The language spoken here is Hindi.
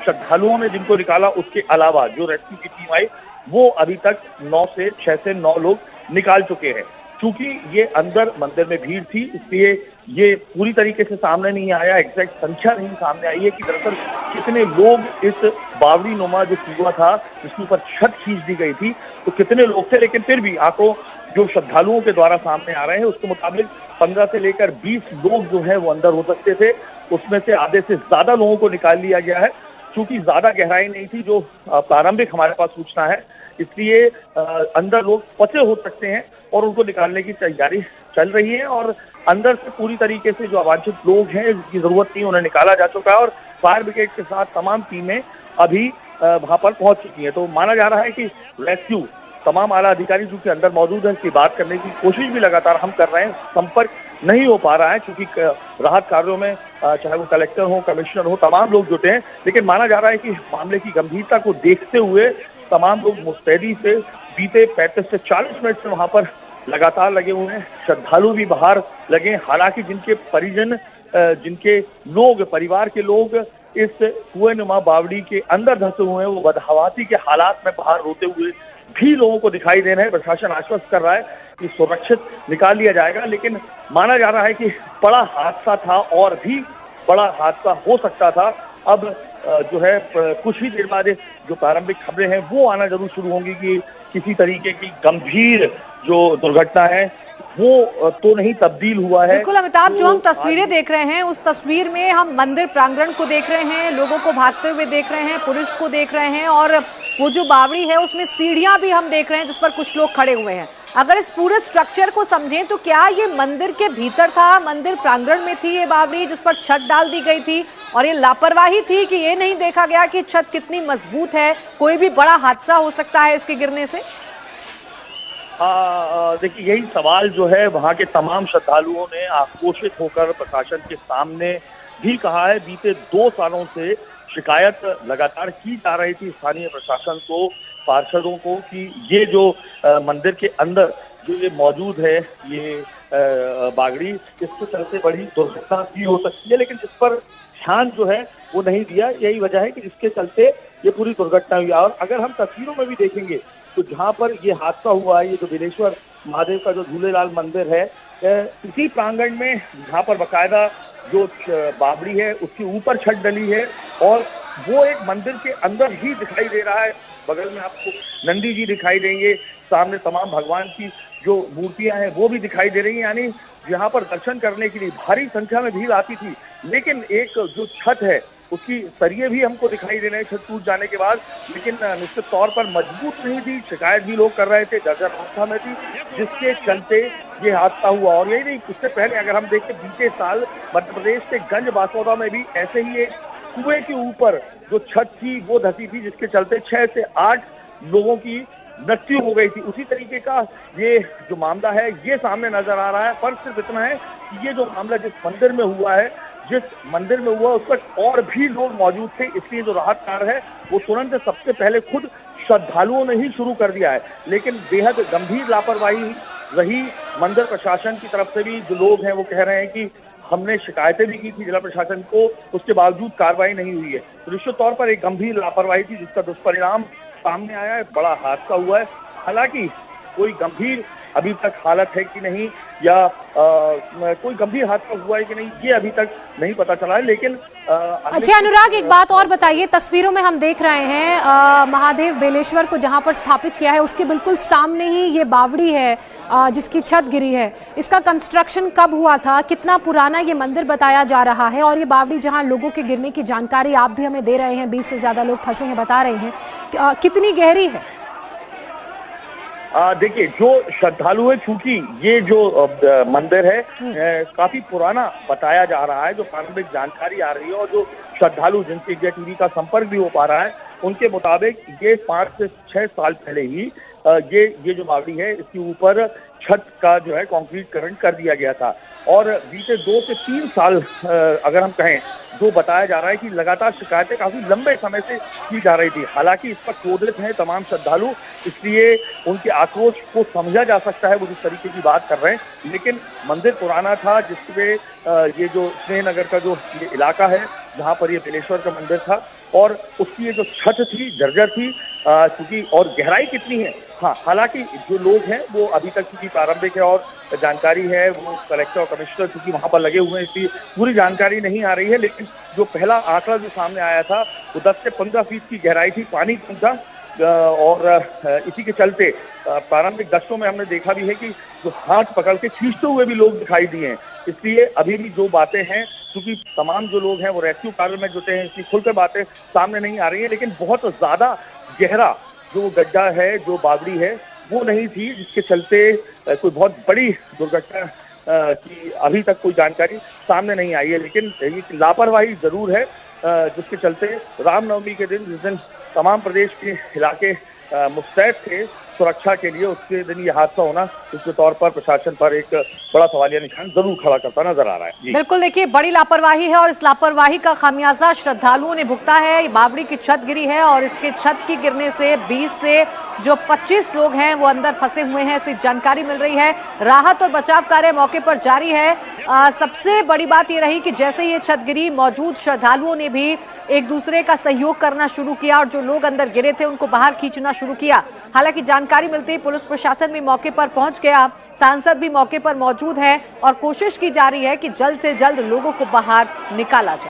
श्रद्धालुओं ने जिनको निकाला उसके अलावा जो रेस्क्यू की टीम आई वो अभी तक 6 से 9 लोग निकाल चुके हैं। चूंकि ये अंदर मंदिर में भीड़ थी इसलिए ये पूरी तरीके से सामने नहीं आया, एग्जैक्ट संख्या नहीं सामने आई है कि दरअसल कितने लोग इस बावड़ी नुमा जो कुआं था जिसके ऊपर छत खींच दी गई थी तो कितने लोग थे। लेकिन फिर भी आंकड़ों जो श्रद्धालुओं के द्वारा सामने आ रहे हैं उसके मुताबिक 15 से लेकर 20 लोग जो है वो अंदर हो सकते थे। उसमें से आधे से ज्यादा लोगों को निकाल लिया गया है। चूंकि ज्यादा गहराई नहीं थी जो प्रारंभिक हमारे पास सूचना है इसलिए अंदर लोग फंसे हो सकते हैं और उनको निकालने की तैयारी चल रही है। और अंदर से पूरी तरीके से जो अवांछित लोग हैं जिनकी जरूरत नहीं उन्हें निकाला जा चुका है और फायर ब्रिगेड के साथ तमाम टीमें अभी वहां पर पहुंच चुकी हैं। तो माना जा रहा है कि रेस्क्यू तमाम आला अधिकारी जो कि अंदर मौजूद है इसकी बात करने की कोशिश भी लगातार हम कर रहे हैं, संपर्क नहीं हो पा रहा है क्योंकि राहत कार्यों में चाहे वो कलेक्टर हो कमिश्नर हो तमाम लोग जुटे हैं। लेकिन माना जा रहा है कि मामले की गंभीरता को देखते हुए तमाम लोग मुस्तैदी से बीते 35 से 40 मिनट से वहां पर लगातार लगे हुए हैं। श्रद्धालु भी बाहर लगे, हालांकि जिनके परिजन जिनके लोग परिवार के लोग इस कुएंनुमा बावड़ी के अंदर धंसे हुए हैं वो बदहवासी के हालात में बाहर रोते हुए भी लोगों को दिखाई दे रहे हैं। प्रशासन आश्वस्त कर रहा है कि सुरक्षित निकाल लिया जाएगा, लेकिन माना जा रहा है कि बड़ा हादसा था और भी बड़ा हादसा हो सकता था। अब जो है कुछ ही देर बाद जो प्रारंभिक खबरें हैं वो आना जरूर शुरू होंगी कि किसी तरीके की गंभीर जो दुर्घटना है वो तो नहीं तब्दील हुआ है। बिल्कुल अमिताभ, जो हम तस्वीरें देख रहे हैं उस तस्वीर में हम मंदिर प्रांगण को देख रहे हैं, लोगों को भागते हुए देख रहे हैं, पुलिस को देख रहे हैं और वो जो बावड़ी है उसमें सीढ़ियां भी हम देख रहे हैं जिस पर कुछ लोग खड़े हुए हैं। अगर इस पूरे स्ट्रक्चर को समझें तो क्या ये मंदिर के भीतर था, मंदिर प्रांगण में थी ये बावड़ी जिस पर छत डाल दी गई थी और ये लापरवाही थी कि ये नहीं देखा गया कि छत कितनी मजबूत है, कोई भी बड़ा हादसा हो सकता है इसके गिरने से? देखिए यही सवाल जो है वहां के तमाम श्रद्धालुओं ने आक्रोशित होकर प्रशासन के सामने भी कहा है। बीते 2 सालों से शिकायत लगातार की जा रही थी स्थानीय प्रशासन को, पार्षदों को कि ये जो मंदिर के अंदर जो ये मौजूद है ये बागड़ी इसके चलते बड़ी दुर्घटना भी हो सकती है, लेकिन इस पर ध्यान जो है वो नहीं दिया। यही वजह है कि जिसके चलते ये पूरी दुर्घटना हुई। और अगर हम तस्वीरों में भी देखेंगे तो जहाँ पर ये हादसा हुआ है, ये जो बिलेश्वर महादेव का जो झूलेलाल मंदिर है इसी प्रांगण में जहाँ पर बाकायदा जो बावड़ी है उसके ऊपर छत डली है और वो एक मंदिर के अंदर ही दिखाई दे रहा है। बगल में आपको नंदी जी दिखाई देंगे, सामने तमाम भगवान की जो मूर्तियां हैं वो भी दिखाई दे रही हैं। यानी यहाँ पर दर्शन करने के लिए भारी संख्या में भीड़ आती थी, लेकिन एक जो छत है उसकी सरिये भी हमको दिखाई दे रहे हैं छत टूट जाने के बाद, लेकिन निश्चित तौर पर मजबूत नहीं थी। शिकायत भी लोग कर रहे थे, जर्जर अवस्था में थी, जिसके चलते ये हादसा हुआ। और यही नहीं, उससे पहले अगर हम देखें बीते साल मध्य प्रदेश के गंज बासौदा में भी ऐसे ही एक कुएं के ऊपर जो छत थी वो धसी थी, जिसके चलते 6 से 8 लोगों की मृत्यु हो गई थी। उसी तरीके का ये जो मामला है ये सामने नजर आ रहा है। फर्क सिर्फ इतना है कि ये जो मामला जिस मंदिर में हुआ है, जिस मंदिर में हुआ उस पर और भी लोग मौजूद थे, इसलिए जो राहत कार्य है वो तुरंत सबसे पहले खुद श्रद्धालुओं ने ही शुरू कर दिया है। लेकिन बेहद गंभीर लापरवाही रही मंदिर प्रशासन की तरफ से भी। जो लोग हैं वो कह रहे हैं कि हमने शिकायतें भी की थी जिला प्रशासन को, उसके बावजूद कार्रवाई नहीं हुई है। तो निश्चित तौर पर एक गंभीर लापरवाही थी जिसका दुष्परिणाम सामने आया है, बड़ा हादसा हुआ है। हालांकि कोई गंभीर अभी तक हालत है कि नहीं या कोई गंभीर हादसा हुआ है कि नहीं ये अभी तक नहीं पता चला है। लेकिन अच्छा अनुराग, एक बात और बताइए, तस्वीरों में हम देख रहे हैं महादेव बेलेश्वर को जहां पर स्थापित किया है उसके बिल्कुल सामने ही ये बावड़ी है जिसकी छत गिरी है। इसका कंस्ट्रक्शन कब हुआ था, कितना पुराना ये मंदिर बताया जा रहा है और ये बावड़ी जहां लोगों के गिरने की जानकारी आप भी हमें दे रहे हैं, 20 से ज्यादा लोग फंसे हैं बता रहे हैं, कितनी गहरी है? देखिए जो श्रद्धालु है, चूंकि ये जो मंदिर है काफी पुराना बताया जा रहा है, जो प्रारंभिक जानकारी आ रही है और जो श्रद्धालु जिनसे इंडिया टीवी का संपर्क भी हो पा रहा है उनके मुताबिक ये 5 से 6 साल पहले ही ये जो बावड़ी है इसके ऊपर छत का जो है कंक्रीटकरण कर दिया गया था। और बीते 2 से 3 साल अगर हम कहें जो बताया जा रहा है कि लगातार शिकायतें काफी लंबे समय से की जा रही थी। हालांकि इस पर क्रोधित हैं तमाम श्रद्धालु, इसलिए उनके आक्रोश को समझा जा सकता है वो जिस तरीके की बात कर रहे हैं। लेकिन मंदिर पुराना था जिसपे ये जो स्नेह नगर का जो ये इलाका है जहां पर ये बेलेश्वर का मंदिर था, और उसकी ये जो छत थी जर्जर थी, क्योंकि और गहराई कितनी है, हाँ, हालांकि जो लोग हैं वो अभी तक की प्रारंभिक है और जानकारी है, वो कलेक्टर और कमिश्नर चूंकि वहां पर लगे हुए हैं इसलिए पूरी जानकारी नहीं आ रही है, लेकिन जो पहला आंकड़ा जो सामने आया था वो 10 से 15 फीट की गहराई थी, पानी कम था, और इसी के चलते प्रारंभिक दृश्यों में हमने देखा भी है कि जो हाथ पकड़ के खींचते हुए भी लोग दिखाई दिए हैं। इसलिए अभी भी जो बातें हैं, क्योंकि तमाम जो लोग हैं वो रेस्क्यू कार्य में जुटे हैं, इसकी खुलकर बातें सामने नहीं आ रही है, लेकिन बहुत ज्यादा गहरा जो गड्ढा है, जो बावड़ी है, वो नहीं थी, जिसके चलते कोई बहुत बड़ी दुर्घटना की अभी तक कोई जानकारी सामने नहीं आई है। लेकिन ये लापरवाही जरूर है, जिसके चलते रामनवमी के दिन, जिस दिन तमाम प्रदेश के इलाके मुस्तैद थे सुरक्षा के लिए, उसके दिन ये हादसा होना इसके तौर पर प्रशासन पर एक बड़ा सवालिया निशान जरूर खड़ा करता नजर आ रहा है। बिल्कुल, देखिए बड़ी लापरवाही है और इस लापरवाही का खामियाजा श्रद्धालुओं ने भुगता है। बावड़ी की छत गिरी है और इसके छत की गिरने से 20 से जो 25 लोग हैं वो अंदर फंसे हुए हैं, ऐसी जानकारी मिल रही है। राहत और बचाव कार्य मौके पर जारी है। सबसे बड़ी बात ये रही कि जैसे ये छत गिरी, मौजूद श्रद्धालुओं ने भी एक दूसरे का सहयोग करना शुरू किया और जो लोग अंदर गिरे थे उनको बाहर खींचना शुरू किया। हालांकि जानकारी मिलती ही पुलिस प्रशासन भी मौके पर पहुंच गया, सांसद भी मौके पर मौजूद है और कोशिश की जा रही है कि जल्द से जल्द लोगों को बाहर निकाला जाए।